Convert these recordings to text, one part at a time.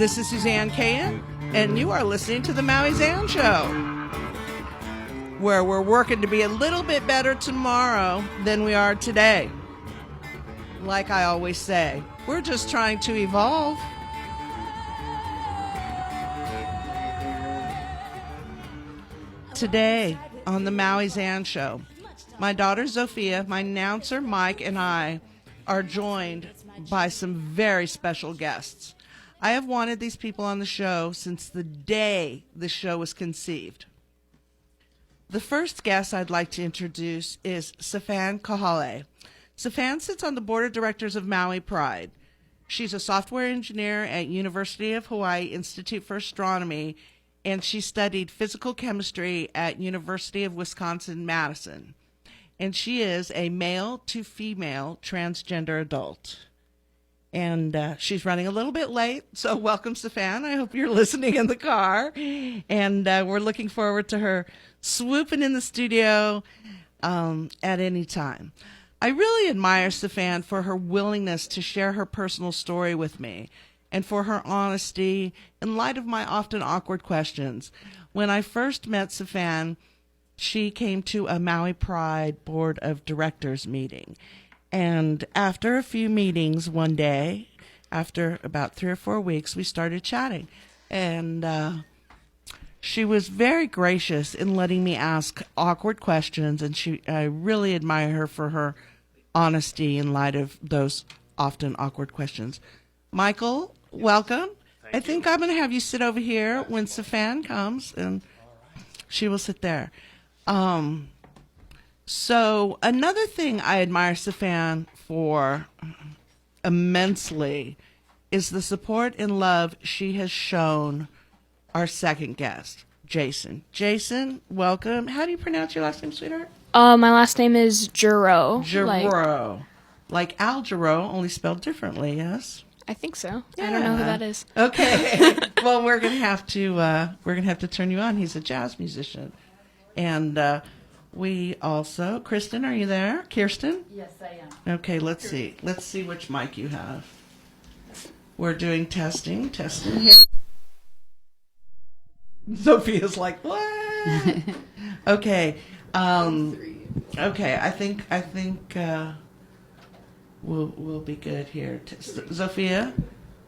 This is Suzanne Cahan, and you are listening to the MauiZan Show, where we're working to be a little bit better tomorrow than we are today. Like I always say, we're just trying to evolve. Today on the MauiZan Show, my daughter Zofia, my announcer Mike, and I are joined by some very special guests. I have wanted these people on the show since the day the show was conceived. The first guest I'd like to introduce is Safan Kahale. Safan sits on the board of directors of Maui Pride. She's a software engineer at University of Hawaii Institute for Astronomy, and she studied physical chemistry at University of Wisconsin-Madison. And she is a male to female transgender adult. And she's running a little bit late, so welcome, Safan. I hope you're listening in the car. And we're looking forward to her swooping in the studio at any time. I really admire Safan for her willingness to share her personal story with me and for her honesty in light of my often awkward questions. When I first met Safan, she came to a Maui Pride Board of Directors meeting. And after a few meetings one day, after about 3 or 4 weeks, we started chatting. And she was very gracious in letting me ask awkward questions, and I really admire her for her honesty in light of those often awkward questions. Michael, welcome. I think I'm going to have you sit over here when Safan comes, and she will sit there. So another thing I admire Safan for immensely is the support and love she has shown our second guest, Jaysen. Jaysen, welcome. How do you pronounce your last name, sweetheart? My last name is Juro. Juro. Like Al Jarreau, only spelled differently, yes? I think so. Yeah. I don't know who that is. Okay. Well, we're gonna have to turn you on. He's a jazz musician, and we also, Kristen, are you there? Kirsten? Yes, I am. Okay, let's see. Let's see which mic you have. We're doing testing here. Sophia's like, what? Okay. Okay, I think we'll be good here. Sophia,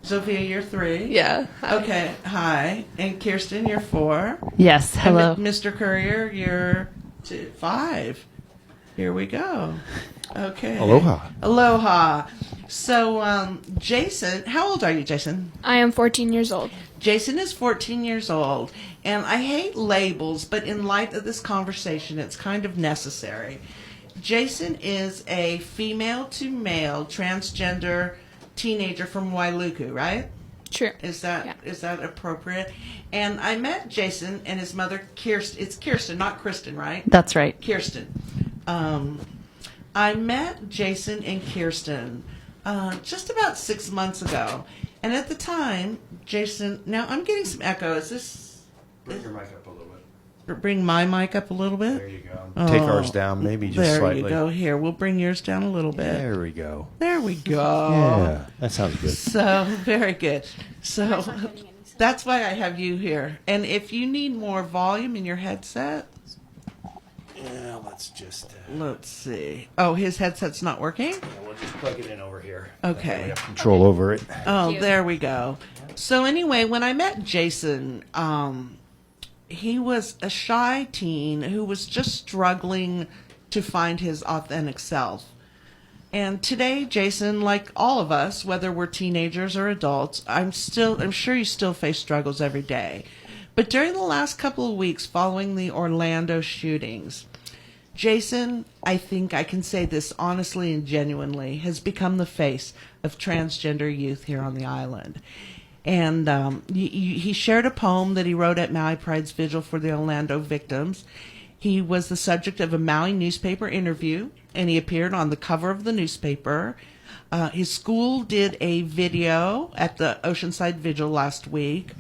you're 3. Yeah. Hi. Okay, hi. And Kirsten, you're 4. Yes, hello. And Mr. Courier, you're 5. Here we go. Okay. Aloha. So, Jaysen, how old are you, Jaysen? I am 14 years old. Jaysen is 14 years old, and I hate labels, but in light of this conversation, it's kind of necessary. Jaysen is a female-to-male transgender teenager from Wailuku, right? Sure. Is that appropriate? And I met Jaysen and his mother, Kirsten. It's Kirsten, not Kristen, right? That's right. Kirsten. I met Jaysen and Kirsten just about 6 months ago. And at the time, Jaysen... Now, I'm getting some echo. Is this... Bring your mic up a little bit. Bring my mic up a little bit? There you go. Take ours down, maybe just slightly. There you go. Here, we'll bring yours down a little bit. There we go. There we go. Yeah, that sounds good. So, very good. So, that's why I have you here. And if you need more volume in your headset... Yeah, let's just... Let's see. Oh, his headset's not working? Yeah, we'll just plug it in over here. Okay. We have control over it. Oh, there we go. So anyway, when I met Jaysen, he was a shy teen who was just struggling to find his authentic self. And today, Jaysen, like all of us, whether we're teenagers or adults, I'm sure you still face struggles every day. But during the last couple of weeks following the Orlando shootings, Jaysen, I think I can say this honestly and genuinely, has become the face of transgender youth here on the island. And he shared a poem that he wrote at Maui Pride's vigil for the Orlando victims. He was the subject of a Maui newspaper interview, and he appeared on the cover of the newspaper. His school did a video at the Oceanside Vigil last week.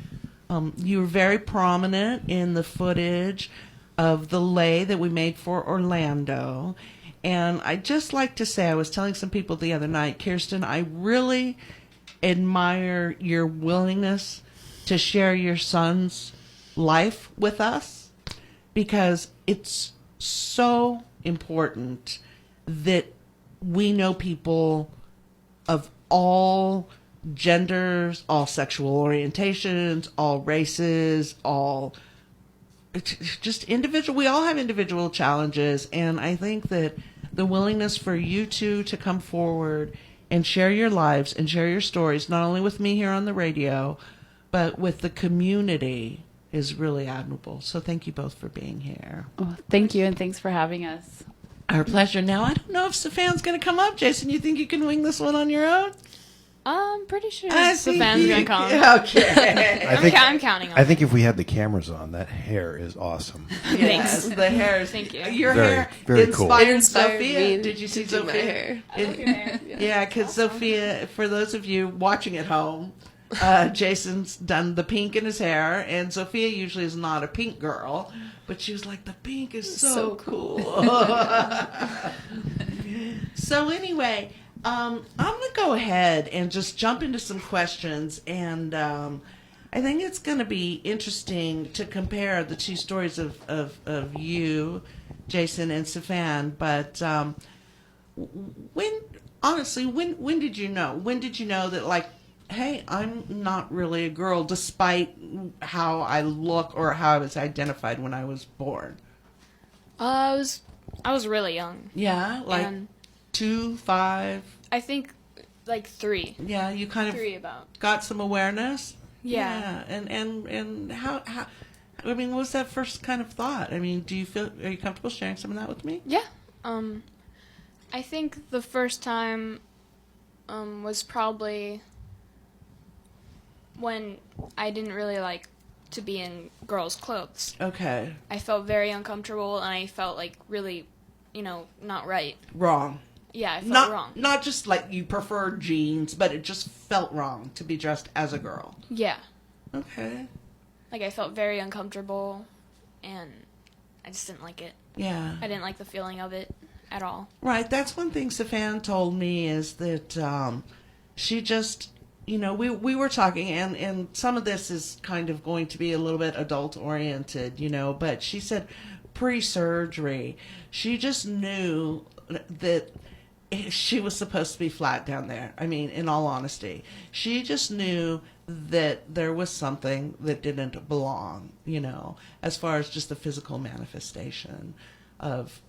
You were very prominent in the footage of the lei that we made for Orlando. And I'd just like to say, I was telling some people the other night, Kirsten, I really admire your willingness to share your son's life with us, because it's so important that we know people of all genders, all sexual orientations, all races, all just individual. We all have individual challenges, and I think that the willingness for you two to come forward and share your lives and share your stories, not only with me here on the radio, but with the community, is really admirable. So thank you both for being here. Oh, thank you, and thanks for having us. Our pleasure. Now, I don't know if Stefan's going to come up. Jaysen, you think you can wing this one on your own? I'm pretty sure I the think fans you- gonna come. Okay. I'm counting on I it. think if we had the cameras on, that hair is awesome. Yes, the hair. Thank you. Your Very, hair very cool. inspired, It inspired Sophia. me Did you see to do my Sophia? hair. Yeah, because Sophia, for those of you watching at home, Jason's done the pink in his hair, and Sophia usually is not a pink girl, but she was like, the pink is so cool. So anyway, I'm going to go ahead and just jump into some questions, and I think it's going to be interesting to compare the two stories of you, Jaysen, and Stefan. But when did you know? When did you know that, like, hey, I'm not really a girl, despite how I look or how I was identified when I was born? I was really young. Yeah, like And 2, 5. I think like 3. Yeah, you kind of 3 about. got some awareness. Yeah. And how I mean, what was that first kind of thought? I mean, are you comfortable sharing some of that with me? Yeah. I think the first time was probably when I didn't really like to be in girls' clothes. Okay. I felt very uncomfortable, and I felt like really, not right. Wrong. Yeah, I felt wrong. Not just like you preferred jeans, but it just felt wrong to be dressed as a girl. Yeah. Okay. Like, I felt very uncomfortable, and I just didn't like it. Yeah. I didn't like the feeling of it at all. Right. That's one thing Stefan told me, is that she just, we were talking, and some of this is kind of going to be a little bit adult oriented, but she said pre-surgery, she just knew that she was supposed to be flat down there. I mean, in all honesty, she just knew that there was something that didn't belong, as far as just the physical manifestation of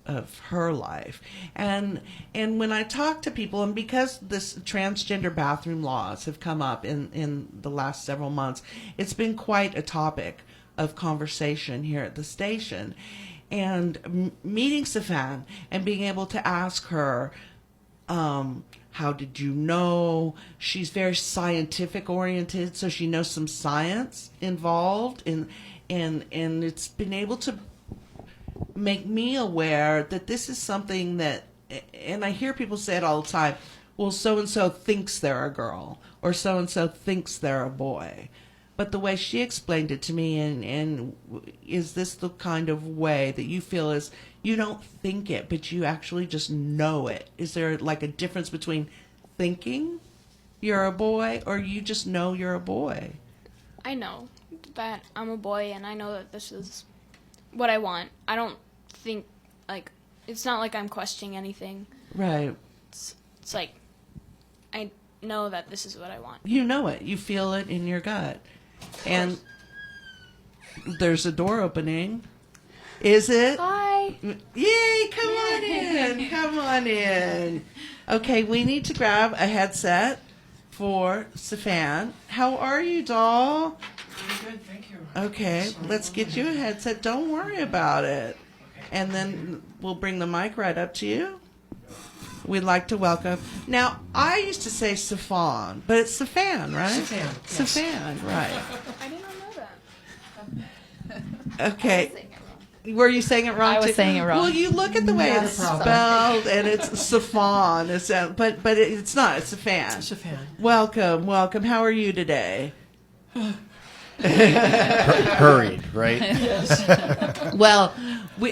her life. And when I talk to people, and because this transgender bathroom laws have come up in the last several months, it's been quite a topic of conversation here at the station. And meeting Stefan and being able to ask her, how did you know? She's very scientific oriented, so she knows some science involved, and it's been able to make me aware that this is something that, and I hear people say it all the time, well, so-and-so thinks they're a girl, or so-and-so thinks they're a boy. But the way she explained it to me, and is this the kind of way that you feel is you don't think it, but you actually just know it? Is there like a difference between thinking you're a boy or you just know you're a boy? I know that I'm a boy, and I know that this is what I want. I don't think, like, it's not like I'm questioning anything. Right. It's like, I know that this is what I want. You know it. You feel it in your gut. And there's a door opening. Is it? Hi. Yay, come on in. Come on in. Okay, we need to grab a headset for Stefan. How are you, doll? I'm good, thank you. Okay, let's get you a headset. Don't worry about it. And then we'll bring the mic right up to you. We'd like to welcome. Now, I used to say Stefan, but it's Stefan, right? Stefan, yes. Stefan, right. I did not know that. Okay. Were you saying it wrong? I was too? saying it wrong. Well, you look at the way it's spelled, and it's Stefan. But it's not. It's Stefan. Stefan. Welcome. How are you today? Hurried, right? Well,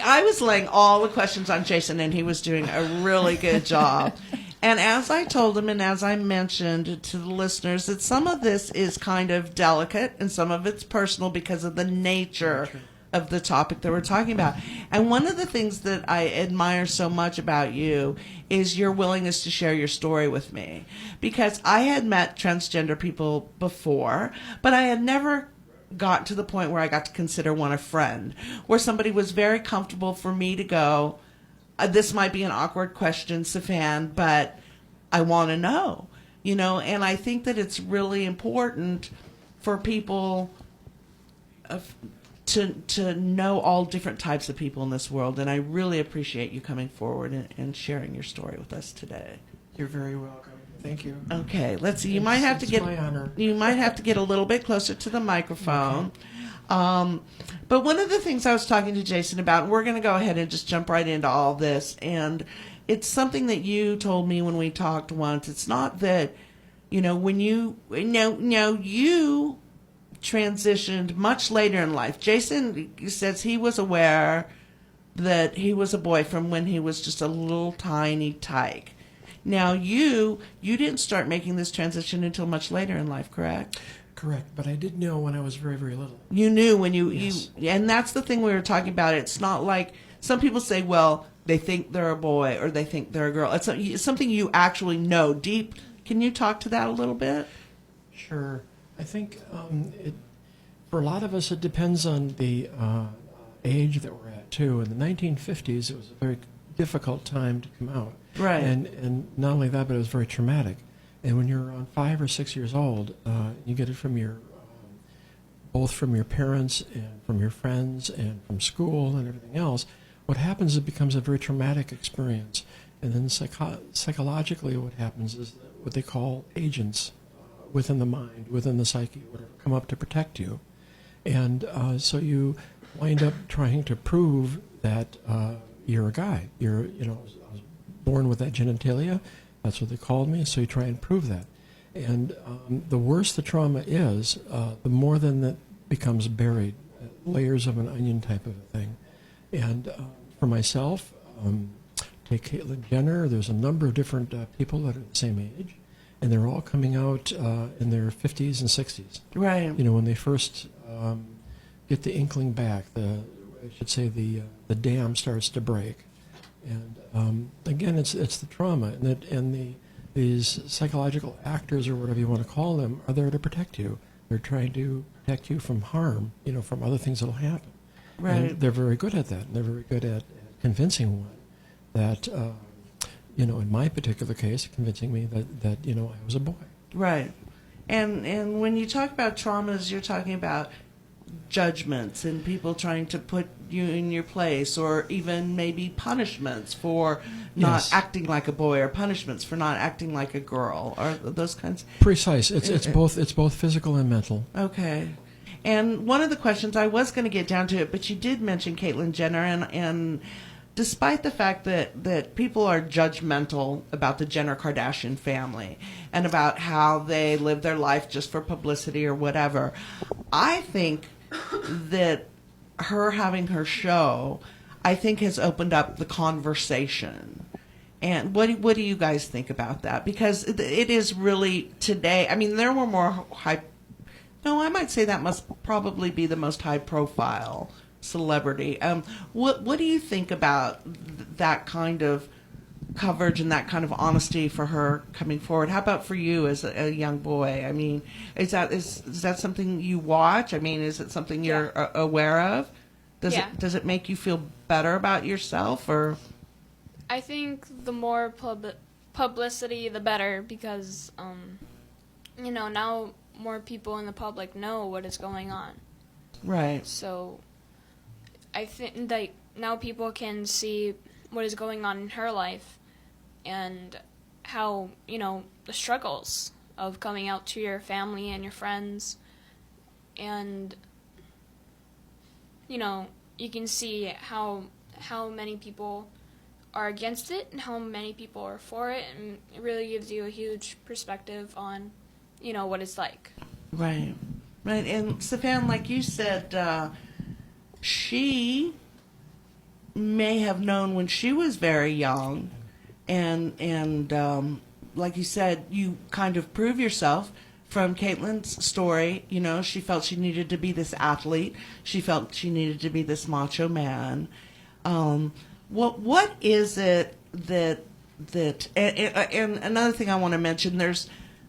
I was laying all the questions on Jaysen, and he was doing a really good job. And as I told him and as I mentioned to the listeners, that some of this is kind of delicate and some of it's personal because of the nature of the topic that we're talking about. And one of the things that I admire so much about you is your willingness to share your story with me. Because I had met transgender people before, but I had never got to the point where I got to consider one a friend, where somebody was very comfortable for me to go, this might be an awkward question, Stefan, but I want to know, and I think that it's really important for people to know all different types of people in this world, and I really appreciate you coming forward and sharing your story with us today. You're very welcome. Thank you. Okay, let's see. You might have to It's get my honor. You might have to get a little bit closer to the microphone. But one of the things I was talking to Jaysen about, and we're going to go ahead and just jump right into all this, and it's something that you told me when we talked once. It's not that, when you transitioned much later in life. Jaysen says he was aware that he was a boy from when he was just a little tiny tyke. Now, you didn't start making this transition until much later in life, correct? Correct, but I did know when I was very, very little. You knew when Yes. and that's the thing we were talking about. It's not like some people say, well, they think they're a boy or they think they're a girl. It's something you actually know deep. Can you talk to that a little bit? Sure. I think for a lot of us, it depends on the age that we're at, too. In the 1950s, it was a very difficult time to come out. Right. And not only that, but it was very traumatic. And when you're around 5 or 6 years old, you get it from both from your parents and from your friends and from school and everything else. What happens is it becomes a very traumatic experience. And then psychologically what happens is what they call agents within the mind, within the psyche, whatever, come up to protect you. And so you wind up trying to prove that you're a guy. I was born with that genitalia. That's what they called me, so you try and prove that. And the worse the trauma is, the more then that becomes buried, layers of an onion type of a thing. And for myself, take Caitlyn Jenner, there's a number of different people that are the same age, and they're all coming out in their 50s and 60s. Right. When they first get the inkling back, the dam starts to break. And again, it's the trauma, and these psychological actors or whatever you want to call them are there to protect you. They're trying to protect you from harm, from other things that'll happen. Right. And they're very good at that. And they're very good at convincing one that, in my particular case, convincing me that I was a boy. Right. And when you talk about traumas, you're talking about judgments and people trying to put you in your place, or even maybe punishments for not Yes. acting like a boy, or punishments for not acting like a girl, or those kinds. Precise. It's both physical and mental. Okay. And one of the questions, I was going to get down to it, but you did mention Caitlyn Jenner, and despite the fact that people are judgmental about the Jenner Kardashian family and about how they live their life just for publicity or whatever, I think that her having her show, I think, has opened up the conversation. And what do you guys think about that? Because it is really today. I mean, there were more high. No, I might say that must probably be the most high profile celebrity. What do you think about that kind of coverage and that kind of honesty for her coming forward? How about for you as a young boy? I mean, is that something you watch? I mean, is it something you're aware of? Does it make you feel better about yourself, or? I think the more publicity, the better, because now more people in the public know what is going on. Right. So I think that now people can see what is going on in her life and how, the struggles of coming out to your family and your friends. And, you can see how many people are against it and how many people are for it. And it really gives you a huge perspective on, what it's like. Right. Right. And Stefan, like you said, she may have known when she was very young and like you said, you kind of prove yourself. From Caitlin's story, you know, she felt she needed to be this athlete. She felt she needed to be this macho man. What is it that and another thing I want to mention,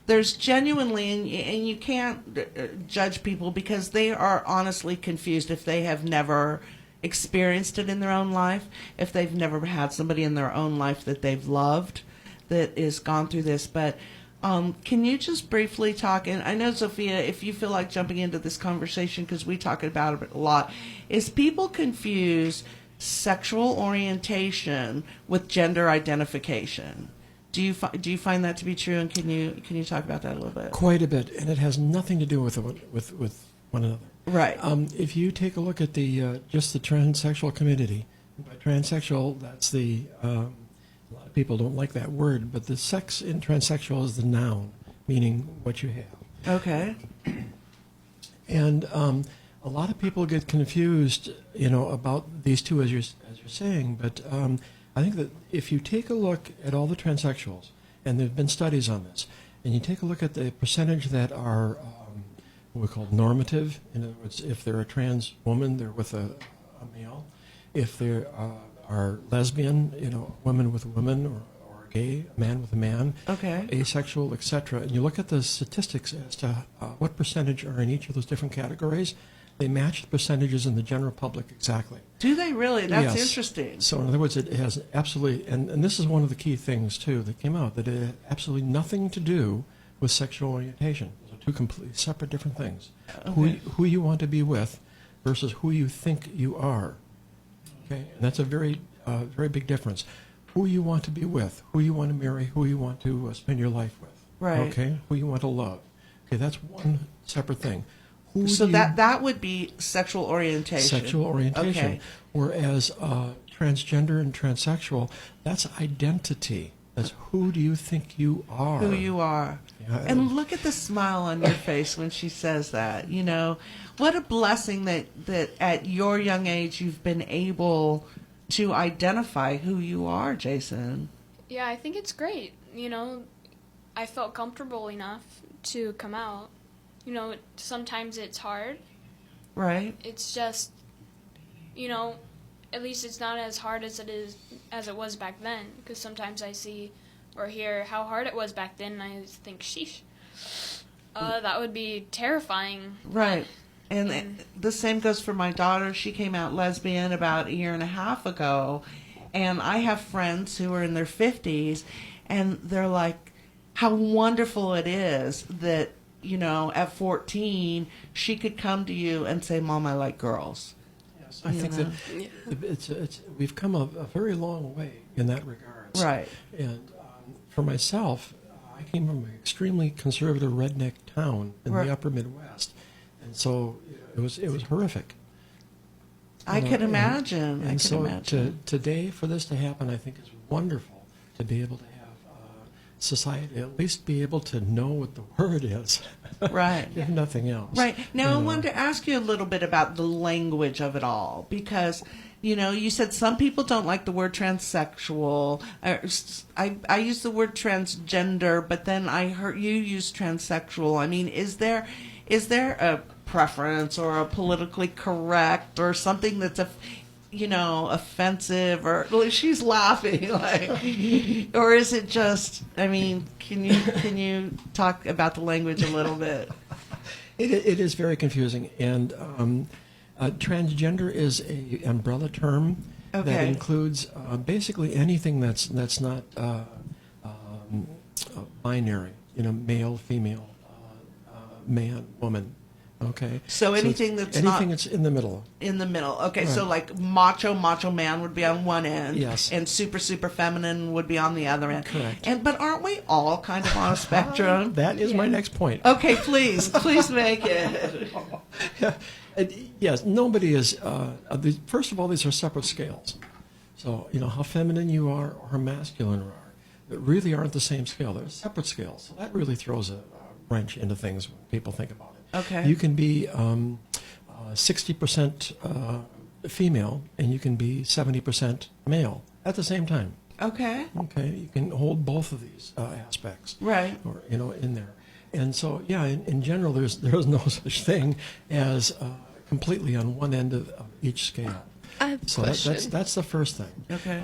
there's genuinely, and you can't judge people because they are honestly confused if they have never experienced it in their own life, if they've never had somebody in their own life that they've loved that is gone through this. But can you just briefly talk, and I know, Sophia, if you feel like jumping into this conversation, because we talk about it a lot, is people confuse sexual orientation with gender identification. Do you find that to be true, and can you talk about that a little bit? Quite a bit, and it has nothing to do with one another. Right. If you take a look at the just the transsexual community, by transsexual, that's the a lot of people don't like that word, but the sex in transsexual is the noun, meaning what you have. Okay. And a lot of people get confused, you know, about these two, as you're saying. But I think that if you take a look at all the transsexuals, and there have been studies on this, and you take a look at the percentage that are what we call normative. In other words, if they're a trans woman, they're with a male. If they're are lesbian, you know, women with a woman, or gay, a man with a man, Okay. asexual, etc. And you look at the statistics as to what percentage are in each of those different categories, they match the percentages in the general public exactly. Do they really? That's Yes. interesting. So in other words, it has absolutely, and this is one of the key things too that came out, that it had absolutely nothing to do with sexual orientation. Those are two completely separate different things. Okay. Who you want to be with versus who you think you are. Okay, and that's a very big difference. Who you want to be with, who you want to marry, who you want to spend your life with. Right. Okay, who you want to love. Okay, that's one separate thing. Who So do you- that would be sexual orientation. sexual orientation. Okay. Whereas transgender and transsexual, that's identity. That's who do you think you are. Who you are. Yeah, And look at the smile on your face when she says that. You know, what a blessing that at your young age you've been able to identify who you are, Jaysen. Yeah, I think it's great. You know, I felt comfortable enough to come out. You know, sometimes it's hard. Right? It's just, you know, at least it's not as hard as it was back then. Because sometimes I see or hear how hard it was back then, and I think, sheesh, that would be terrifying. Right. And the same goes for my daughter. She came out lesbian about a year and a half ago. And I have friends who are in their 50s, and they're like, how wonderful it is that, you know, at 14, she could come to you and say, Mom, I like girls. Yes, I think that it's we've come a very long way in that regard. Right. And for myself, I came from an extremely conservative redneck town in Right. the upper Midwest, and so it was horrific. I You know, can imagine. I And can so imagine. today, for this to happen, I think is wonderful to be able to have society at least be able to know what the word is, Right. if nothing else. Right. Now, You I know. wanted to ask you a little bit about the language of it all, because, you know, you said some people don't like the word transsexual. I use the word transgender, but then I heard you use transsexual. I mean, is there a preference or a politically correct or something that's offensive, or well, she's laughing like, or is it just? I mean, can you talk about the language a little bit? It is very confusing, and transgender is a umbrella term that Okay. includes basically anything that's not binary. You know, male, female, man, woman. Okay. So anything it's that's anything not that's in the middle. in the middle. Okay, so Right. like macho man would be on one end, Yes. and super feminine would be on the other end. Correct. But aren't we all kind of on a spectrum? That is my next point. Okay, please make it. Yes, nobody is. First of all, these are separate scales. So you know how feminine you are or how masculine you are. They really aren't the same scale. They're separate scales. So that really throws a wrench into things when people think about it. Okay. You can be 60% female and you can be 70% male at the same time. Okay. Okay, you can hold both of these aspects, Right. or in there. And so, yeah, in general, there's no such thing as completely on one end of each scale. I have a So question. that's the first thing. Okay.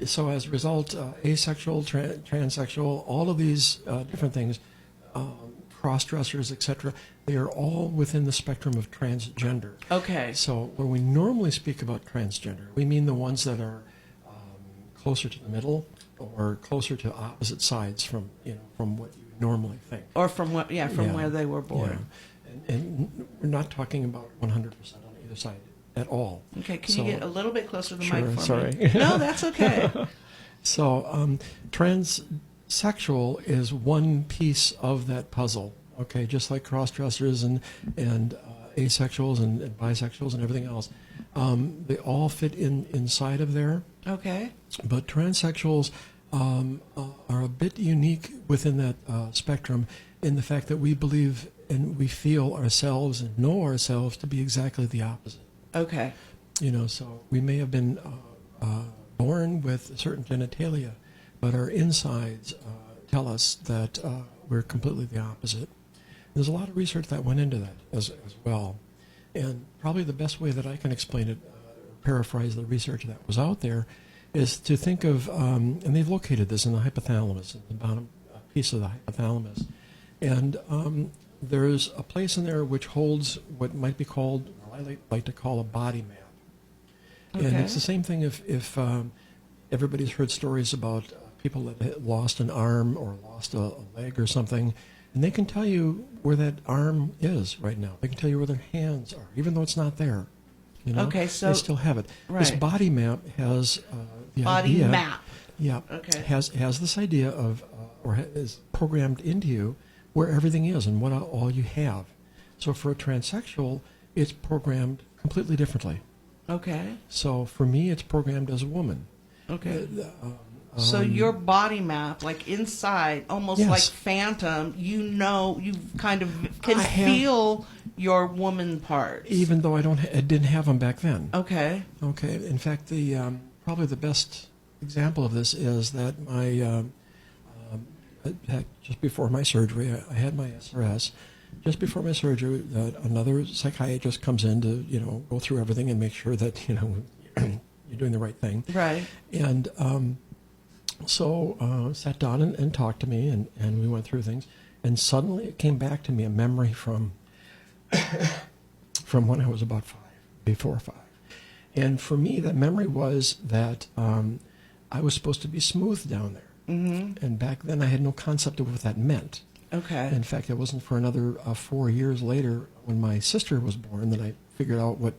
So as a result, asexual, transsexual, all of these different things, cross-dressers, etc., they are all within the spectrum of transgender. Okay. So when we normally speak about transgender, we mean the ones that are closer to the middle or closer to opposite sides from what you normally think. Or from what? Yeah, from Yeah. where they were born. Yeah. And we're not talking about 100% on either side at all. Okay. Can So- you get a little bit closer to the Sure, mic for sorry. me? No, that's okay. So transsexual is one piece of that puzzle. Okay, just like cross-dressers and asexuals and bisexuals and everything else, they all fit inside of there. Okay. But transsexuals are a bit unique within that spectrum in the fact that we believe and we feel ourselves and know ourselves to be exactly the opposite. Okay. So we may have been born with certain genitalia, but our insides tell us that we're completely the opposite. There's a lot of research that went into that as well. And probably the best way that I can explain it, paraphrase the research that was out there, is to think of, and they've located this in the hypothalamus, in the bottom piece of the hypothalamus. And there's a place in there which holds what might be called, or I like to call a body map. And it's the same thing if everybody's heard stories about people that had lost an arm or lost a leg or something, and they can tell you where that arm is right now. They can tell you where their hands are, even though it's not there. Okay, so they still have it. This right. body map has the Body idea. map. Yeah. Okay. Has this idea of, is programmed into you where everything is and what all you have. So for a transsexual, it's programmed completely differently. Okay. So for me, it's programmed as a woman. Okay. So your body map, like inside, almost Yes. like Phantom, you kind of can I have- feel your woman parts. Even though I didn't have them back then. Okay. Okay. In fact, the probably the best example of this is that just before my surgery, I had my SRS. Just before my surgery, another psychiatrist comes in to go through everything and make sure that you're doing the right thing. Right. And so sat down and talked to me, and we went through things. And suddenly it came back to me, a memory from when I was about before 5. And for me, that memory was that I was supposed to be smooth down there. Mm-hmm. And back then I had no concept of what that meant. Okay. In fact, it wasn't for another 4 years later when my sister was born that I figured out what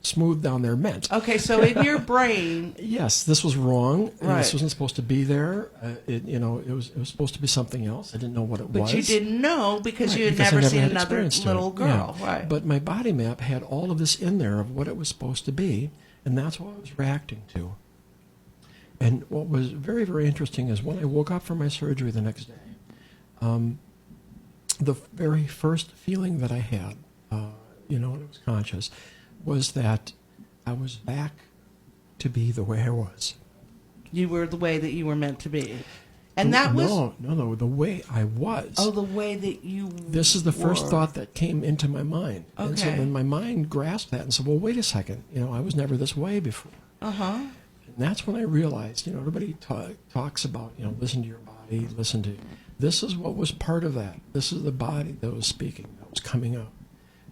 smooth down there meant. Okay, so in your brain, Yes, this was wrong. Right. This wasn't supposed to be there. It was supposed to be something else. I didn't know what it was. but you didn't know because Right, you had because I never seen had another experience to little it. girl. Yeah. Right. But my body map had all of this in there of what it was supposed to be, and that's what I was reacting to. And what was very, very interesting is when I woke up from my surgery the next day, the very first feeling that I had, when I was conscious, was that I was back to be the way I was. You were the way that you were meant to be. And that was No, the way I was. oh, the way that you This is the first were. thought that came into my mind. And so Okay. then my mind grasped that and said, well, wait a second. I was never this way before. Uh-huh. And that's when I realized, everybody talks about, listen to your body, listen to... This is what was part of that. This is the body that was speaking, that was coming up.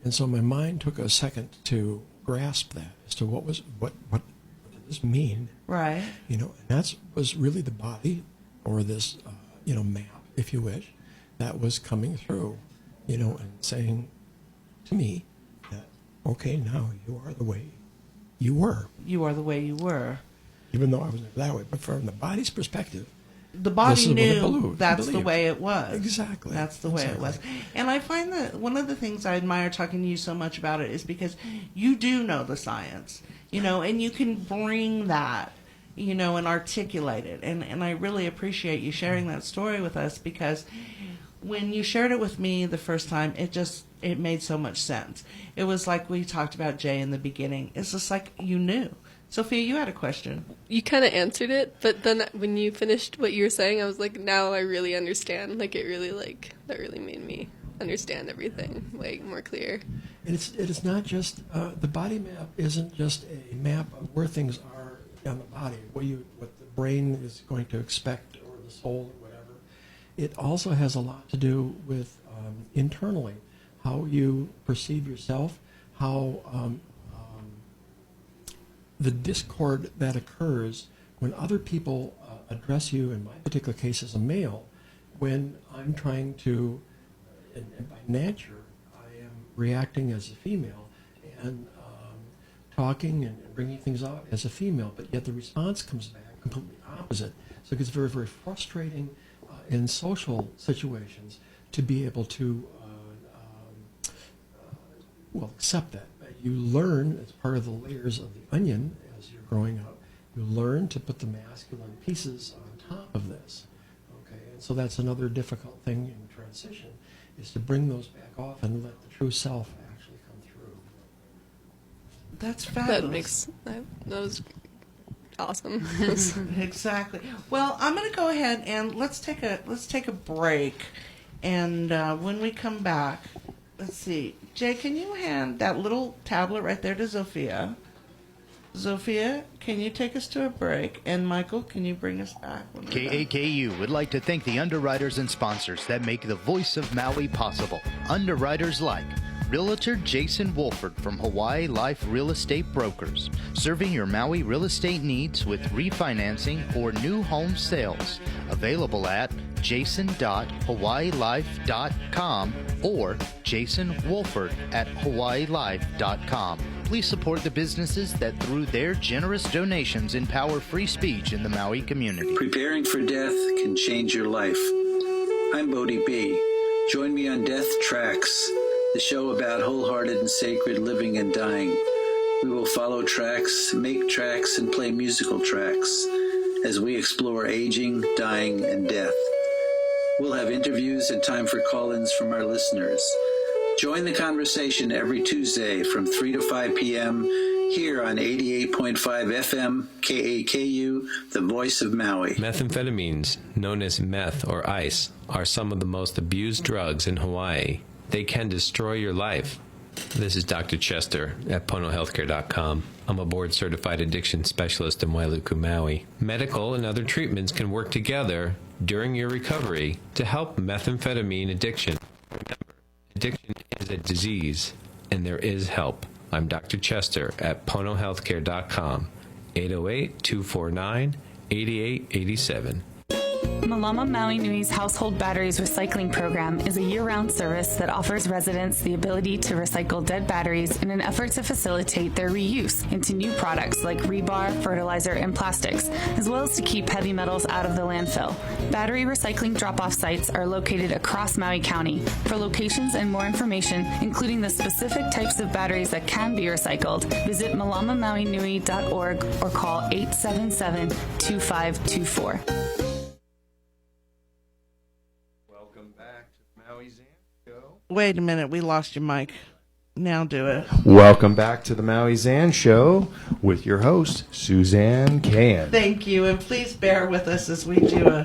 And so my mind took a second to grasp that as to what did this mean? Right. And that was really the body, or this, map, if you wish, that was coming through, and saying to me that, okay, now you are the way you were. You are the way you were. Even though I was never that way. But from the body's perspective, The This body is what it knew believed- that's the believed. way it was. Exactly. That's the way it was. And I find that one of the things I admire talking to you so much about it is because you do know the science, and you can bring that, and articulate it. And I really appreciate you sharing that story with us because when you shared it with me the first time, it made so much sense. It was like we talked about Jay in the beginning. It's just like you knew. Sophia, you had a question. You kind of answered it, but then when you finished what you were saying, I was like, now I really understand. Like, it really, that really made me understand everything, more clear. And it is not just, the body map isn't just a map of where things are on the body, what the brain is going to expect, or the soul, or whatever. It also has a lot to do with internally, how you perceive yourself, how the discord that occurs when other people address you, in my particular case as a male, when I'm trying to, and by nature, I am reacting as a female and talking and bringing things out as a female, but yet the response comes back completely opposite. So it gets very, very frustrating in social situations to be able to accept that. You learn, as part of the layers of the onion as you're growing up, you learn to put the masculine pieces on top of this. Okay, and so that's another difficult thing in transition, is to bring those back off and let the true self actually come through. That's fabulous. That was awesome. Exactly. Well, I'm going to go ahead and let's take a break, and when we come back, let's see. Jay, can you hand that little tablet right there to Zofia? Zofia, can you take us to a break? And Michael, can you bring us back? KAKU would like to thank the underwriters and sponsors that make the Voice of Maui possible. Underwriters like Realtor Jaysen Wolford from Hawaii Life Real Estate Brokers, serving your Maui real estate needs with refinancing or new home sales. Available at jason.hawaiilife.com or jasonwolford@hawaiilife.com. Please support the businesses that, through their generous donations, empower free speech in the Maui community. Preparing for death can change your life. I'm Bodie B. Join me on Death Tracks, the show about wholehearted and sacred living and dying. We will follow tracks, make tracks, and play musical tracks as we explore aging, dying, and death. We'll have interviews and time for call-ins from our listeners. Join the conversation every Tuesday from 3 to 5 p.m. here on 88.5 FM, KAKU, the voice of Maui. Methamphetamines, known as meth or ice, are some of the most abused drugs in Hawaii. They can destroy your life. This is Dr. Chester at ponohealthcare.com. I'm a board-certified addiction specialist in Wailuku, Maui. Medical and other treatments can work together during your recovery to help methamphetamine addiction. Remember, addiction is a disease, and there is help. I'm Dr. Chester at ponohealthcare.com, 808-249-8887. Malama Maui Nui's Household Batteries Recycling Program is a year-round service that offers residents the ability to recycle dead batteries in an effort to facilitate their reuse into new products like rebar, fertilizer, and plastics, as well as to keep heavy metals out of the landfill. Battery recycling drop-off sites are located across Maui County. For locations and more information, including the specific types of batteries that can be recycled, visit malamamauinui.org or call 877-2524. Wait a minute, we lost your mic. Now do it. Welcome back to the MauiZan Show with your host, Suzanne Cahan. Thank you, and please bear with us as we do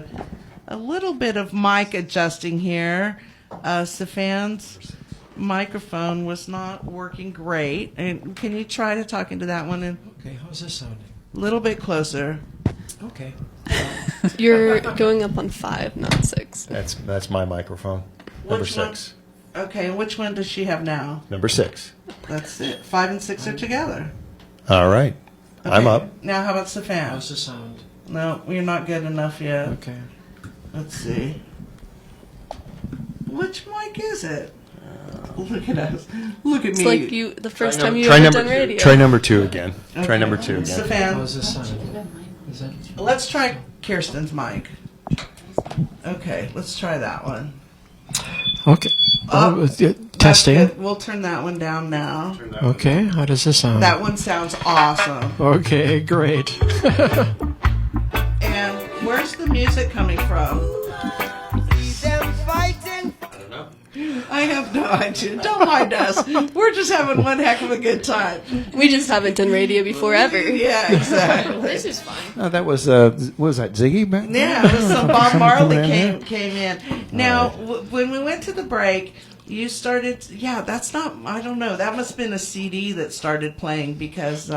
a little bit of mic adjusting here. Stefan's microphone was not working great. And can you try to talk into that one? Okay, how's this sounding? A little bit closer. Okay. You're going up on 5, not 6. That's my microphone. Number 6. Okay, and which one does she have now? Number 6. That's it. 5 and 6 are together. All right. Okay. I'm up. Now how about Stefan? How's this sound? No, you're not good enough yet. Okay. Let's see. Which mic is it? Look at us. Look at It's me. like the first time you ever done radio. Try number 2 again. Okay. Try number 2 again. Stefan, How's this sound? Is that... let's try Kirsten's mic. Okay, let's try that one. Okay. Testing. That's good. We'll turn that one down now. Okay, how does this sound? That one sounds awesome. Okay, great. And where's the music coming from? I have no idea. Don't mind us. We're just having one heck of a good time. We just haven't done radio before ever. Yeah, exactly. This is fun. That was what was that, Ziggy back there? Yeah, it was some Bob Marley Coming in came in. Now, when we went to the break, you started. Yeah, that's not. I don't know. That must have been a CD that started playing because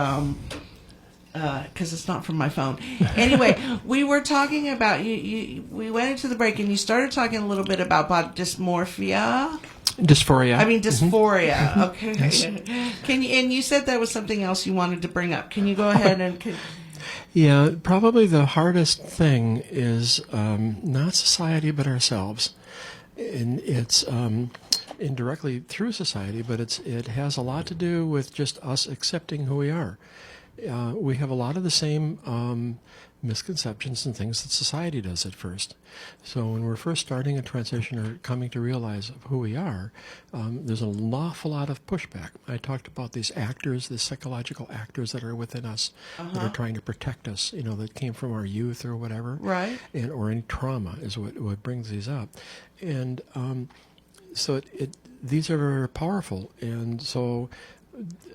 it's not from my phone. Anyway, we were talking about you. We went into the break and you started talking a little bit about body dysmorphia. Dysphoria. I mean dysphoria. Okay. Can you? And you said that was something else you wanted to bring up. Can you go ahead and? Yeah, probably the hardest thing is not society but ourselves, and it's indirectly through society, but it has a lot to do with just us accepting who we are. We have a lot of the same misconceptions and things that society does at first. So when we're first starting a transition or coming to realize who we are, there's an awful lot of pushback. I talked about these actors, the psychological actors that are within us that are trying to protect us, that came from our youth or whatever. Right. Or any trauma is what brings these up. And so these are very powerful. And so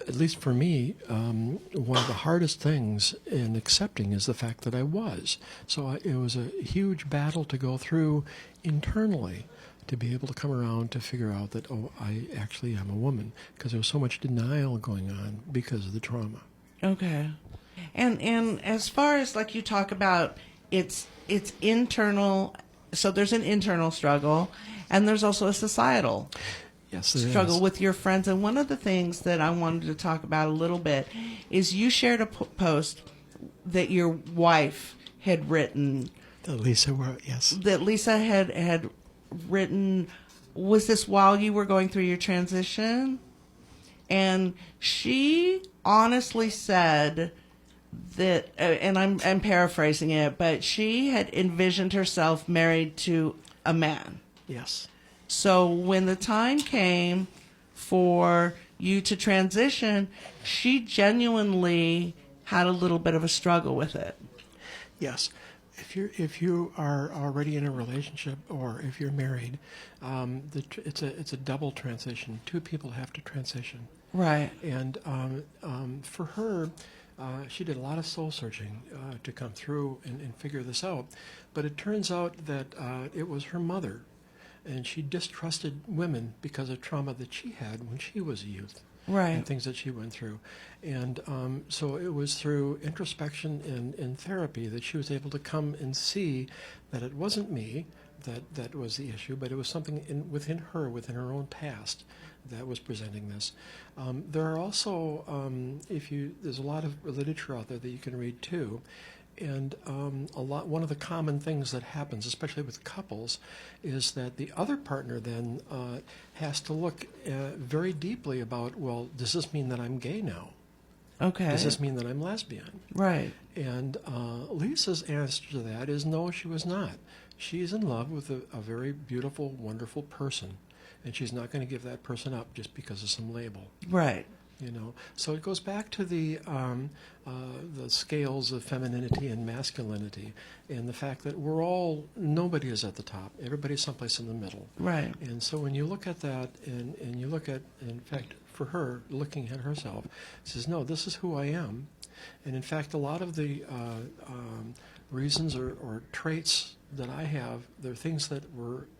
at least for me, one of the hardest things in accepting is the fact that I was. So it was a huge battle to go through internally to be able to come around to figure out that, I actually am a woman, because there was so much denial going on because of the trauma. Okay. And as far as like you talk about, it's internal. So there's an internal struggle, and there's also a societal struggle with your friends. And one of the things that I wanted to talk about a little bit is you shared a post that your wife had written. That Lisa wrote, yes. That Lisa had written. Was this while you were going through your transition? And she honestly said that, and I'm paraphrasing it, but she had envisioned herself married to a man. Yes. So when the time came for you to transition, she genuinely had a little bit of a struggle with it. Yes. If you are already in a relationship or if you're married, it's a double transition. Two people have to transition. Right. And for her, she did a lot of soul searching to come through and figure this out. But it turns out that it was her mother. And she distrusted women because of trauma that she had when she was a youth. Right. And things that she went through. And so it was through introspection and therapy that she was able to come and see that it wasn't me that was the issue, but it was something within her own past that was presenting this. There are also, there's a lot of literature out there that you can read too. And one of the common things that happens, especially with couples, is that the other partner then has to look very deeply about, well, does this mean that I'm gay now? Okay. Does this mean that I'm lesbian? Right. And Lisa's answer to that is no, she was not. She's in love with a very beautiful, wonderful person, and she's not going to give that person up just because of some label. Right. So it goes back to the scales of femininity and masculinity, and the fact that nobody is at the top. Everybody's someplace in the middle. Right. And so when you look at that, and you look at, in fact, for her, looking at herself, says, no, this is who I am. And in fact, a lot of the reasons or traits that I have, they're things that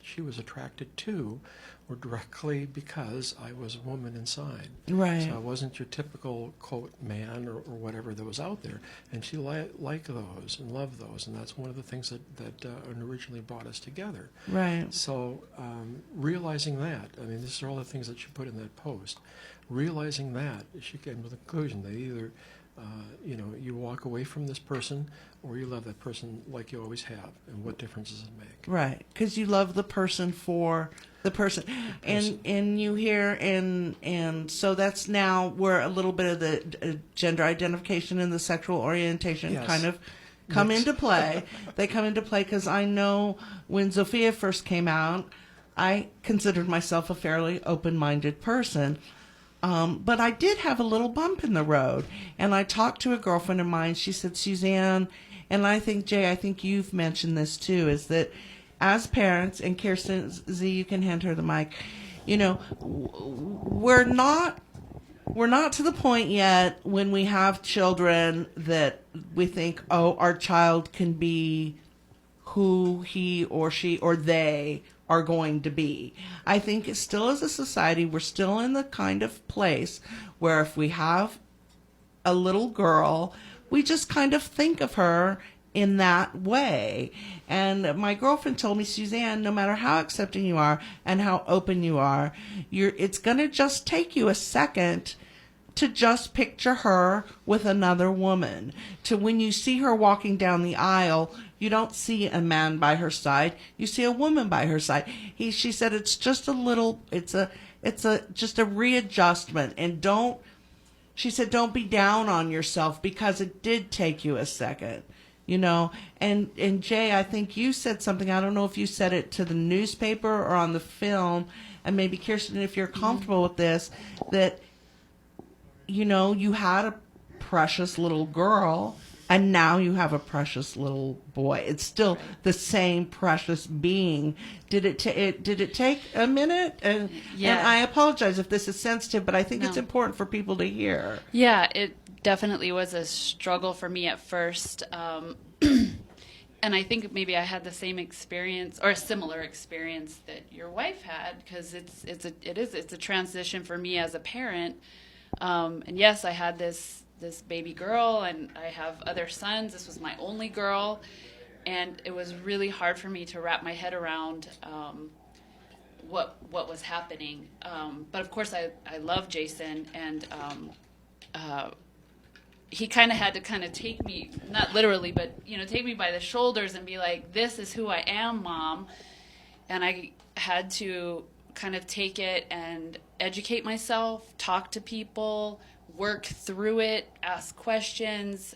she was attracted to, were directly because I was a woman inside. Right. So I wasn't your typical, quote, man or whatever that was out there. And she liked those and loved those. And that's one of the things that originally brought us together. Right. So realizing that, these are all the things that she put in that post. Realizing that, she came to the conclusion that either you walk away from this person or you love that person like you always have. And what difference does it make? Right. Because you love the person for the person. And you hear, and so that's now where a little bit of the gender identification and the sexual orientation kind of come into play. They come into play because I know when Zofia first came out, I considered myself a fairly open-minded person. But I did have a little bump in the road. And I talked to a girlfriend of mine. She said, Suzanne, and I think, Jay, I think you've mentioned this too, is that as parents, and Kirsten Z, you can hand her the mic, You know, we're not to the point yet when we have children that we think, oh, our child can be who he or she or they are going to be. I think it's still, as a society, we're still in the kind of place where if we have a little girl, we just kind of think of her in that way. And my girlfriend told me, Suzanne, no matter how accepting you are and how open you are, it's going to just take you a second to just picture her with another woman. To when you see her walking down the aisle, you don't see a man by her side, you see a woman by her side. She said it's just a little, it's just a readjustment, and she said don't be down on yourself because it did take you a second. You know, and Jay, I think you said something, I don't know if you said it to the newspaper or on the film, and maybe Kirsten, if you're comfortable with this, that, you know, you had a precious little girl and now you have a precious little boy. It's still the same precious being. Did it take a minute? And I apologize if this is sensitive, but I think it's important for people to hear. Yeah, it definitely was a struggle for me at first. And I think maybe I had the same experience or a similar experience that your wife had, because it's a transition for me as a parent. And yes, I had this baby girl, and I have other sons. This was my only girl, and it was really hard for me to wrap my head around what was happening. But of course, I love Jaysen, and he kind of had to take me, not literally, but take me by the shoulders and be like, "This is who I am, Mom," and I had to kind of take it and educate myself, talk to people, work through it, ask questions,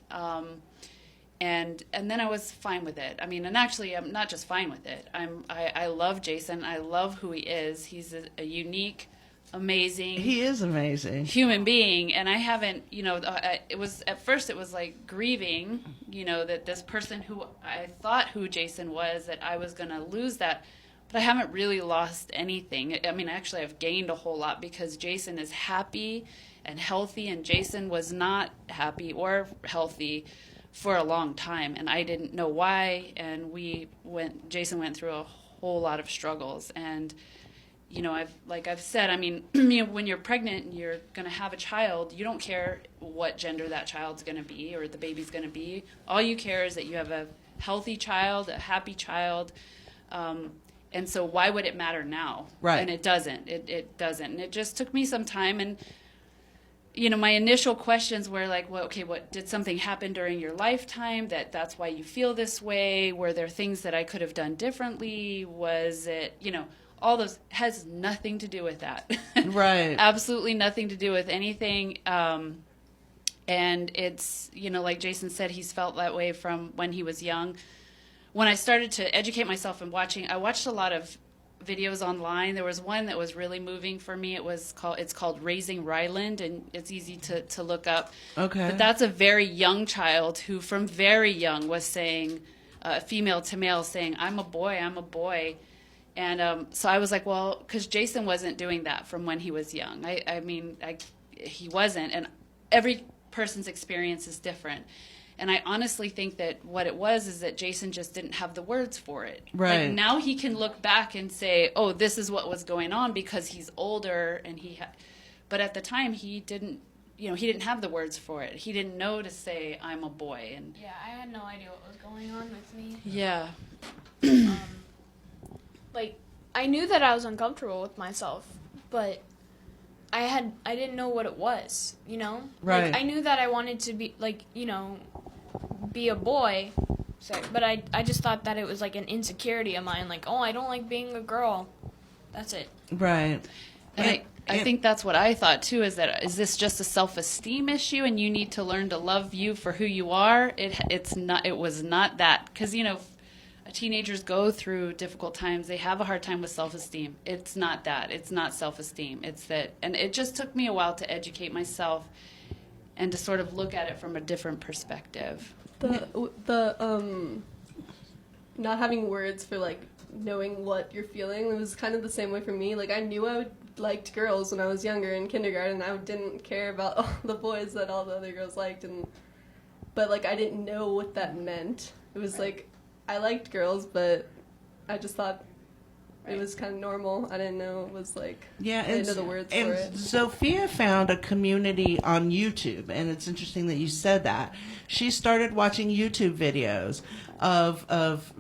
and then I was fine with it. I mean, and actually, I'm not just fine with it. I love Jaysen. I love who he is. He's a unique, amazing. He is amazing human being, and I haven't. It was at first it was like grieving. That this person who I thought who Jaysen was, that I was going to lose that. But I haven't really lost anything. I mean, actually, I've gained a whole lot because Jaysen is happy and healthy, and Jaysen was not happy or healthy for a long time, and I didn't know why. And Jaysen went through a whole lot of struggles, and I've said, I mean, when you're pregnant and you're going to have a child, you don't care what gender that child's going to be or the baby's going to be. All you care is that you have a healthy child, a happy child. And so why would it matter now? Right. And it doesn't. It doesn't. And it just took me some time. And, my initial questions were like, well, okay, what did something happen during your lifetime that's why you feel this way? Were there things that I could have done differently? Was it, all those has nothing to do with that. Right. Absolutely nothing to do with anything. And it's, like Jaysen said, he's felt that way from when he was young. When I started to educate myself and I watched a lot of videos online. There was one that was really moving for me. It's called Raising Ryland, and it's easy to look up. Okay. But that's a very young child who from very young was saying, female to male, saying, I'm a boy. And so I was like, well, because Jaysen wasn't doing that from when he was young. He wasn't. And every person's experience is different. And I honestly think that what it was is that Jaysen just didn't have the words for it. Right. Like now he can look back and say, oh, this is what was going on because he's older and but at the time he didn't, he didn't have the words for it. He didn't know to say, I'm a boy. And yeah, I had no idea what was going on with me. Yeah. I knew that I was uncomfortable with myself, but I didn't know what it was, Right. I knew that I wanted to be be a boy, but I just thought that it was like an insecurity of mine, like, oh, I don't like being a girl. That's it. Right. And I think that's what I thought too, is this just a self-esteem issue and you need to learn to love you for who you are? It was not that, because teenagers go through difficult times. They have a hard time with self-esteem. It's not that. It's not self-esteem. It's that. And it just took me a while to educate myself and to sort of look at it from a different perspective. The not having words for knowing what you're feeling, it was kind of the same way for me. I knew I liked girls when I was younger in kindergarten. I didn't care about all the boys that all the other girls liked, but like I didn't know what that meant. It was like I liked girls, but I just thought it was kind of normal. I didn't know it was like I didn't know the words for it. Sophia found a community on YouTube, and it's interesting that you said that. She started watching YouTube videos of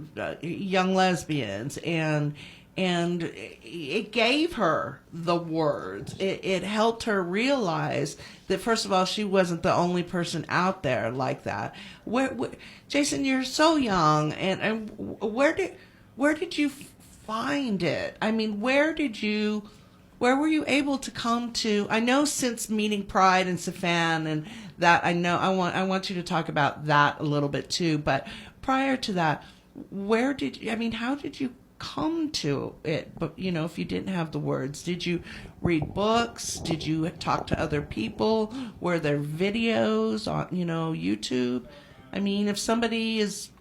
young lesbians, and it gave her the words. It helped her realize that, first of all, she wasn't the only person out there like that. Jaysen, you're so young, and where did you find it? I mean, where were you able to come to? I know since meeting Pride and Safan and that, I want you to talk about that a little bit too. But prior to that, how did you come to it? But if you didn't have the words, did you read books? Did you talk to other people? Were there videos on YouTube? I mean, if somebody is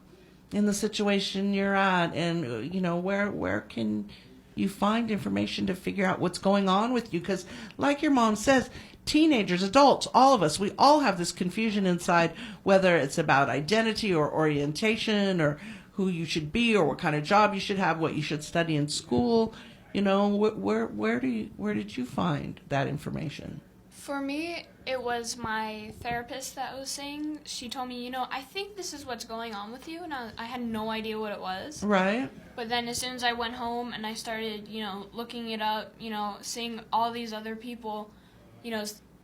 in the situation you're at, and where can you find information to figure out what's going on with you? Because like your mom says, teenagers, adults, all of us, we all have this confusion inside, whether it's about identity or orientation or who you should be or what kind of job you should have, what you should study in school. Where did you find that information? For me, it was my therapist that was saying. She told me, I think this is what's going on with you, and I had no idea what it was. Right. But then as soon as I went home and I started, looking it up, seeing all these other people,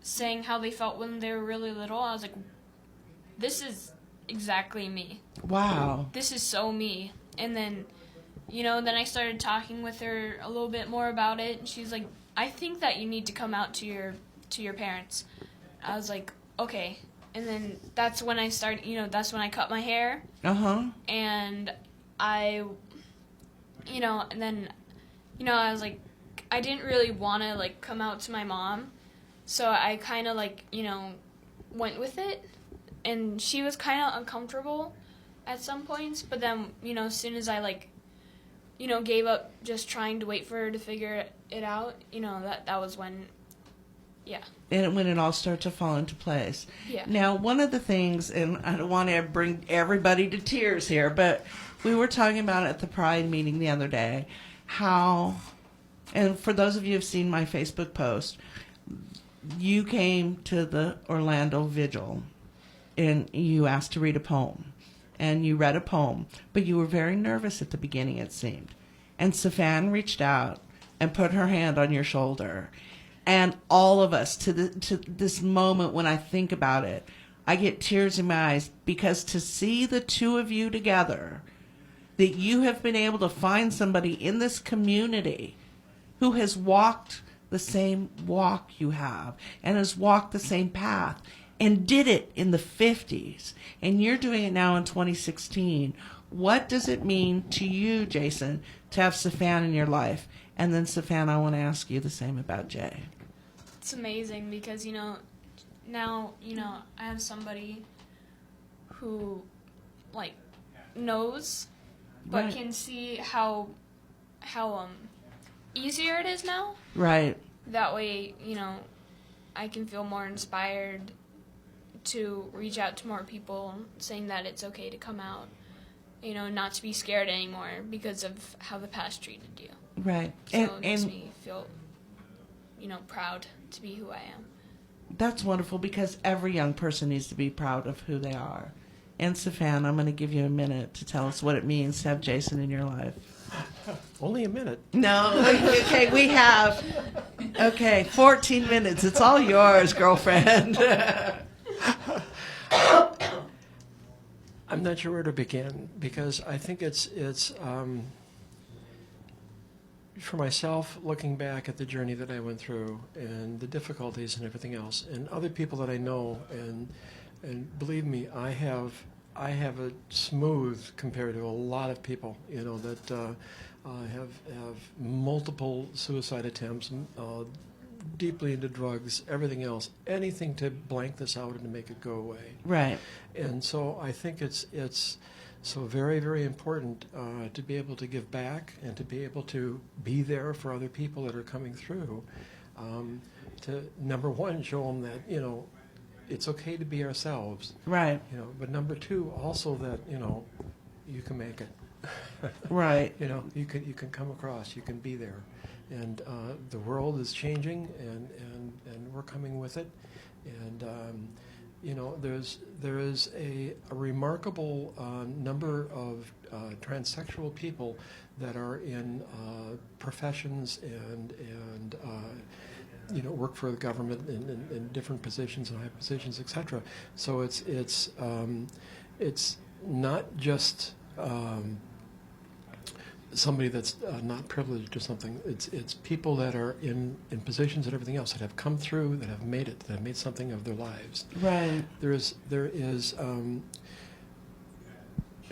saying how they felt when they were really little, I was like, this is exactly me. Wow. This is so me. And then, then I started talking with her a little bit more about it, and she's like, I think that you need to come out to your parents. I was like, okay. And then that's when I started, that's when I cut my hair. Uh-huh. And I, and then, I was like, I didn't really want to, like, come out to my mom. So I kind of, like, went with it. And she was kind of uncomfortable at some points. But then, as soon as I, like, gave up just trying to wait for her to figure it out, that was when, yeah. And when it all started to fall into place. Yeah. Now, one of the things, and I don't want to bring everybody to tears here, but we were talking about at the Pride meeting the other day how, and for those of you who have seen my Facebook post, you came to the Orlando Vigil and you asked to read a poem. And you read a poem, but you were very nervous at the beginning, it seemed. And Safan reached out and put her hand on your shoulder. And all of us, to this moment when I think about it, I get tears in my eyes, because to see the two of you together, that you have been able to find somebody in this community who has walked the same walk you have and has walked the same path and did it in the 50s, and you're doing it now in 2016. What does it mean to you, Jaysen, to have Safan in your life? And then, Safan, I want to ask you the same about Jay. It's amazing because, now, I have somebody who, like, knows, but Right. can see how easier it is now. Right. That way, I can feel more inspired to reach out to more people, saying that it's okay to come out, not to be scared anymore because of how the past treated you. Right. So it makes me feel, proud to be who I am. That's wonderful, because every young person needs to be proud of who they are. And Safan, I'm going to give you a minute to tell us what it means to have Jaysen in your life. Only a minute. No, okay, we have. Okay, 14 minutes. It's all yours, girlfriend. I'm not sure where to begin, because I think it's for myself, looking back at the journey that I went through and the difficulties and everything else, and other people that I know, and believe me, I have a smooth compared to a lot of people, that have multiple suicide attempts, deeply into drugs, everything else, anything to blank this out and to make it go away. Right. And so I think it's So very, very important to be able to give back and to be able to be there for other people that are coming through. To, number one, show them that, it's okay to be ourselves. Right. But number two, also that, you can make it. Right. You can come across, you can be there. And the world is changing, and we're coming with it. And there is a remarkable number of transsexual people that are in professions and work for the government in different positions and high positions, etc. So it's not just somebody that's not privileged or something. It's people that are in positions and everything else that have come through, that have made it, that have made something of their lives. Right. There is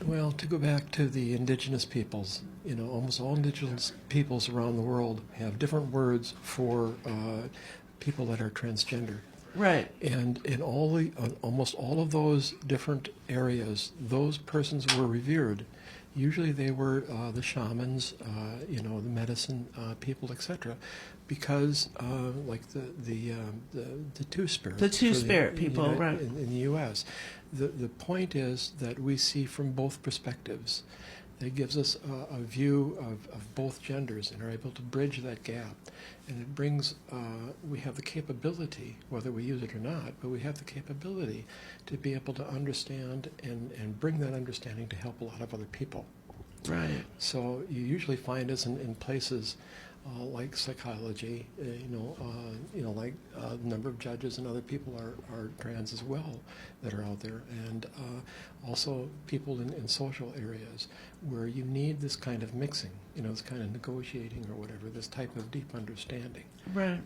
well, to go back to the indigenous peoples, almost all indigenous peoples around the world have different words for people that are transgender. Right. And in almost all of those different areas, those persons were revered. Usually they were the shamans, the medicine people, etc., because like the two-spirit. The two-spirit people, right. In the U.S. The point is that we see from both perspectives. It gives us a view of both genders and are able to bridge that gap. And it brings, we have the capability, whether we use it or not, but we have the capability to be able to understand and bring that understanding to help a lot of other people. Right. So you usually find us in places like psychology, like a number of judges and other people are trans as well that are out there, and also people in social areas where you need this kind of mixing, this kind of negotiating or whatever, this type of deep understanding, right.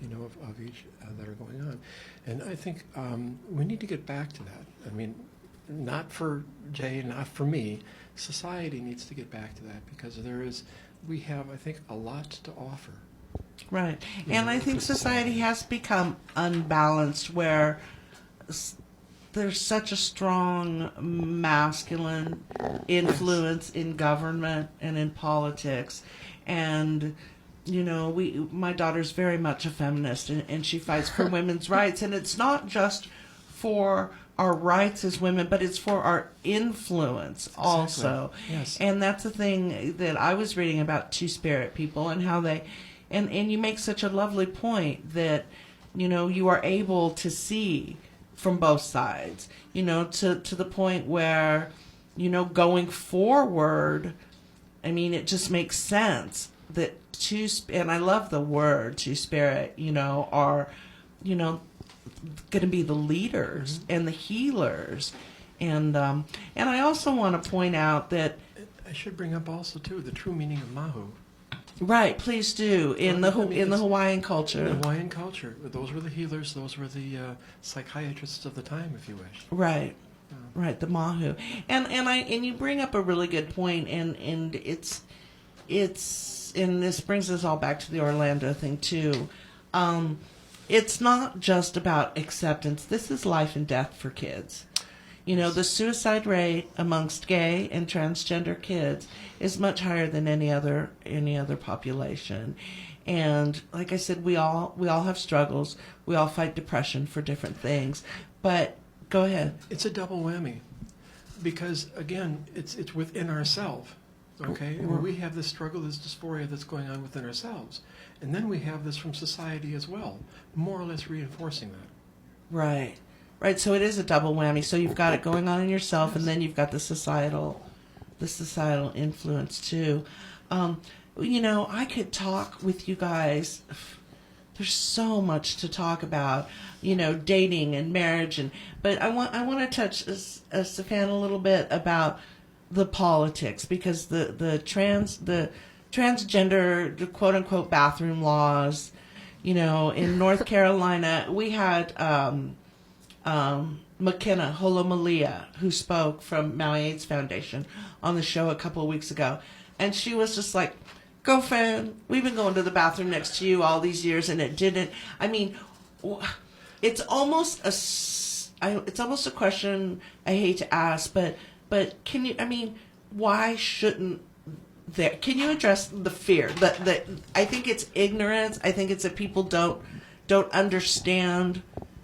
Of each that are going on. And I think we need to get back to that. I mean, not for Jay, not for me. Society needs to get back to that because we have, I think, a lot to offer. Right. And I think society has become unbalanced where there's such a strong masculine influence in government and in politics. And, my daughter's very much a feminist and she fights for women's rights. And it's not just for our rights as women, but it's for our influence also. Exactly. Yes. And that's the thing that I was reading about two-spirit people and how they, and you make such a lovely point that, you are able to see from both sides, to the point where, going forward, I mean, it just makes sense that and I love the word two-spirit, are, going to be the leaders and the healers, and I also want to point out that I should bring up also too the true meaning of Mahu. Right, please do in the Hawaiian culture. The Hawaiian culture, those were the healers. Those were the psychiatrists of the time, if you wish. Right, right, the Mahu, and you bring up a really good point, and it's and this brings us all back to the Orlando thing too. It's not just about acceptance. This is life and death for kids. The suicide rate amongst gay and transgender kids is much higher than any other population. And like I said, we all have struggles. We all fight depression for different things. But go ahead. It's a double whammy because again, it's within ourselves. Okay, and we have this struggle, this dysphoria that's going on within ourselves. And then we have this from society as well, more or less reinforcing that. Right. Right, so it is a double whammy. So you've got it going on in yourself, yes. And then you've got the societal influence too. I could talk with you guys. There's so much to talk about, dating and marriage, but I want to touch Stefan a little bit about the politics, because the transgender, the quote unquote bathroom laws, in North Carolina, we had McKenna Holomalia, who spoke from Maui AIDS Foundation on the show a couple of weeks ago, and she was just like, girlfriend, we've been going to the bathroom next to you all these years and it didn't. I mean, it's almost a question I hate to ask, but can you, why shouldn't there? Can you address the fear? That I think it's ignorance. I think it's that people don't understand,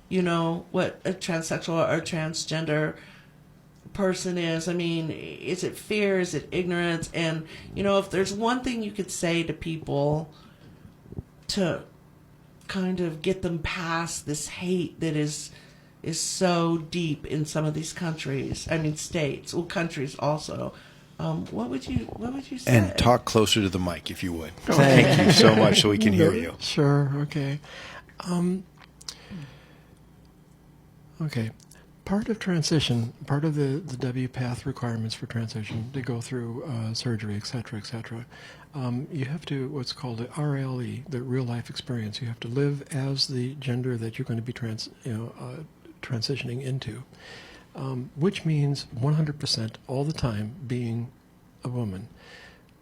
what a transsexual or transgender person is. I mean, is it fear? Is it ignorance? And if there's one thing you could say to people to kind of get them past this hate that is so deep in some of these countries. I mean, states, countries also. What would you say? And talk closer to the mic, if you would. Thank you so much, so we can hear you. Sure. Okay. Okay. Part of transition, part of the WPATH requirements for transition to go through surgery, et cetera, you have to, what's called the RLE, the real life experience. You have to live as the gender that you're going to be transitioning into, which means 100% all the time being a woman.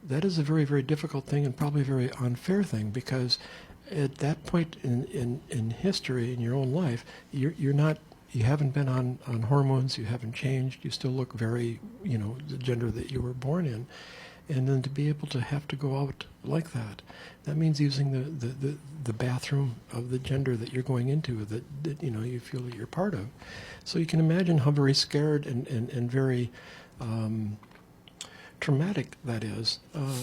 That is a very, very difficult thing and probably a very unfair thing, because at that point in history, in your own life, you haven't been on hormones, you haven't changed, you still look very, the gender that you were born in. And then to be able to have to go out like that means using the bathroom of the gender that you're going into, that you feel that you're part of. So you can imagine how very scared and very traumatic that is.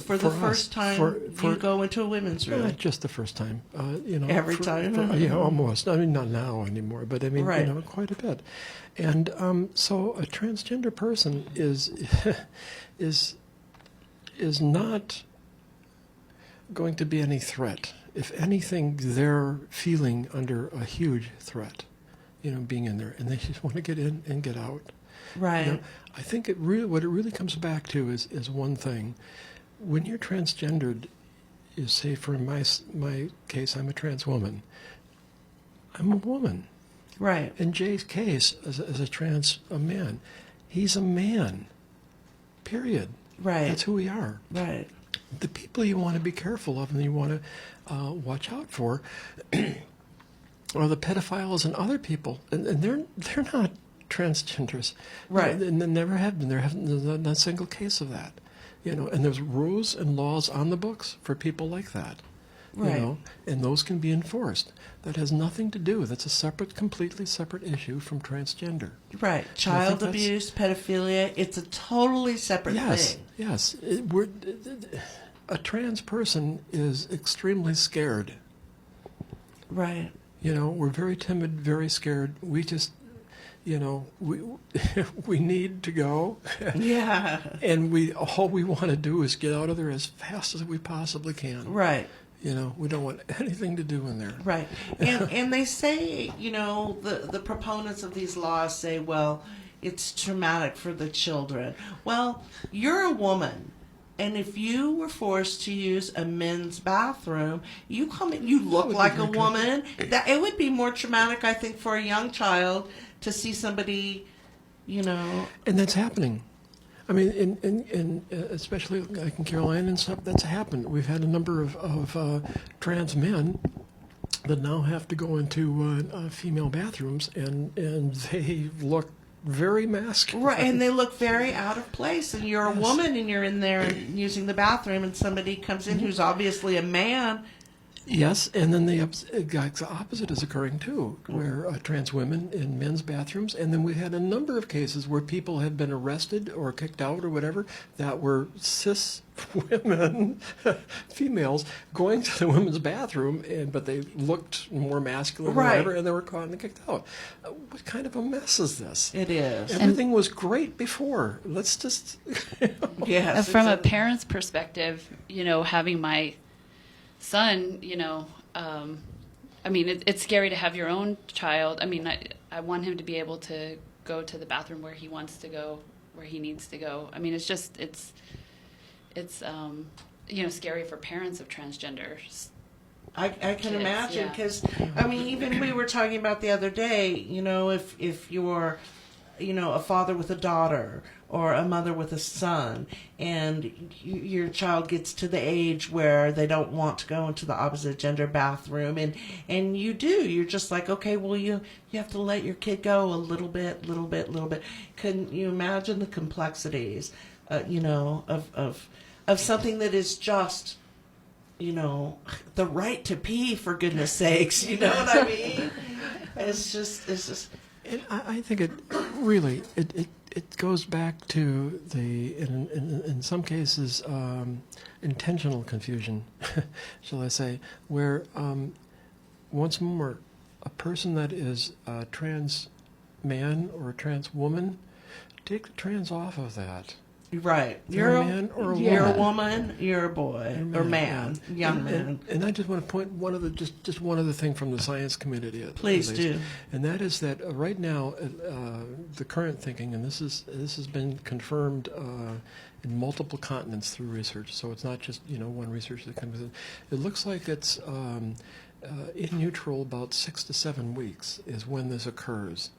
For the first time you go into a women's room. Not just the first time. Every time? Yeah, almost. I mean, not now anymore, but I mean, right. Quite a bit. And so a transgender person is not going to be any threat. If anything, they're feeling under a huge threat, being in there, and they just want to get in and get out. Right. I think what it really comes back to is one thing. When you're transgendered, is, say for my case, I'm a trans woman. I'm a woman. Right. In Jay's case, as a man, he's a man. Period. Right. That's who we are. Right. The people you want to be careful of and you want to watch out for are the pedophiles and other people, and they're not transgenders. Right. And they never have been. There's not a single case of that. And there's rules and laws on the books for people like that. Right. And those can be enforced. That has nothing to do. That's a completely separate issue from transgender. Right. Child abuse, pedophilia, it's a totally separate thing. Yes. A trans person is extremely scared. Right. We're very timid, very scared. We just, we need to go. Yeah. And all we want to do is get out of there as fast as we possibly can. Right. We don't want anything to do in there. Right. And they say, the proponents of these laws say, well, it's traumatic for the children. Well, you're a woman. And if you were forced to use a men's bathroom, you look like a woman. That it would be more traumatic, I think, for a young child to see somebody, And that's happening. I mean, in especially like in Carolina and stuff, that's happened. We've had a number of trans men that now have to go into female bathrooms, and they look very masculine. Right, and they look very out of place. And you're a woman, and you're in there using the bathroom, and somebody comes in who's obviously a man. Yes, and then the opposite is occurring too, where trans women in men's bathrooms, and then we had a number of cases where people had been arrested or kicked out or whatever that were cis women, females, going to the women's bathroom, but they looked more masculine or whatever, and they were caught and kicked out. What kind of a mess is this? It is. Everything was great before. Let's just... Yes. From a parent's perspective, having my son, I mean, it's scary to have your own child. I mean, I want him to be able to go to the bathroom where he wants to go, where he needs to go. I mean, it's scary for parents of transgenders. I can imagine, because, I mean, even we were talking about the other day, if you're, a father with a daughter or a mother with a son, and your child gets to the age where they don't want to go into the opposite gender bathroom, and you're just like, okay, well, you have to let your kid go a little bit. Can you imagine the complexities of something that is just, the right to pee, for goodness sakes. You know what I mean? It's just. And I think it goes back to in some cases intentional confusion, shall I say, where once more a person that is a trans man or a trans woman, take the trans off of that. Right. You're a man or a you're woman. a woman, you're a boy, or man, young man. And I just want to point just one other thing from the science community. Please at least. do. And that is that right now, the current thinking, and this has been confirmed in multiple continents through research. So it's not just one research that comes in. It looks like it's in utero about 6 to 7 weeks is when this occurs.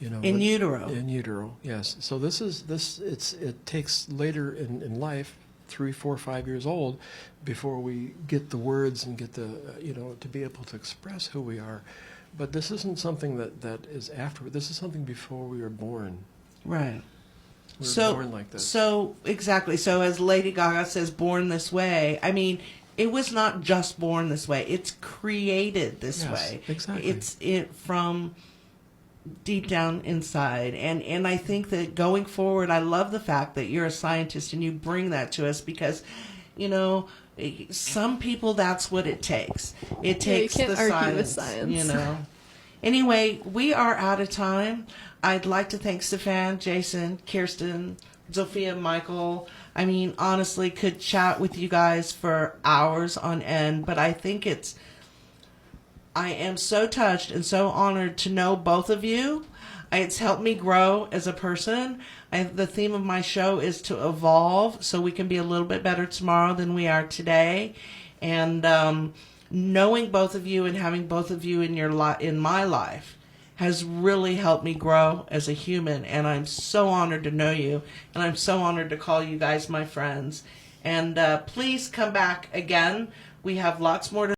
In utero. In utero, yes. So it takes later in life, 3, 4, 5 years old, before we get the words and get the to be able to express who we are. But this isn't something that is afterward. This is something before we were born. Right. We were born like this. So exactly. So as Lady Gaga says, "Born this way." I mean, it was not just born this way. It's created this way. Exactly. It's from deep down inside, and I think that going forward, I love the fact that you're a scientist and you bring that to us, because some people, that's what it takes. It takes you can't the argue with science, science. Anyway, we are out of time. I'd like to thank Stefan, Jaysen, Kirsten, Sophia, Michael. I mean, honestly, could chat with you guys for hours on end, but I think I am so touched and so honored to know both of you. It's helped me grow as a person. The theme of my show is to evolve so we can be a little bit better tomorrow than we are today. And knowing both of you and having both of you in my life has really helped me grow as a human. And I'm so honored to know you. And I'm so honored to call you guys my friends. And please come back again. We have lots more to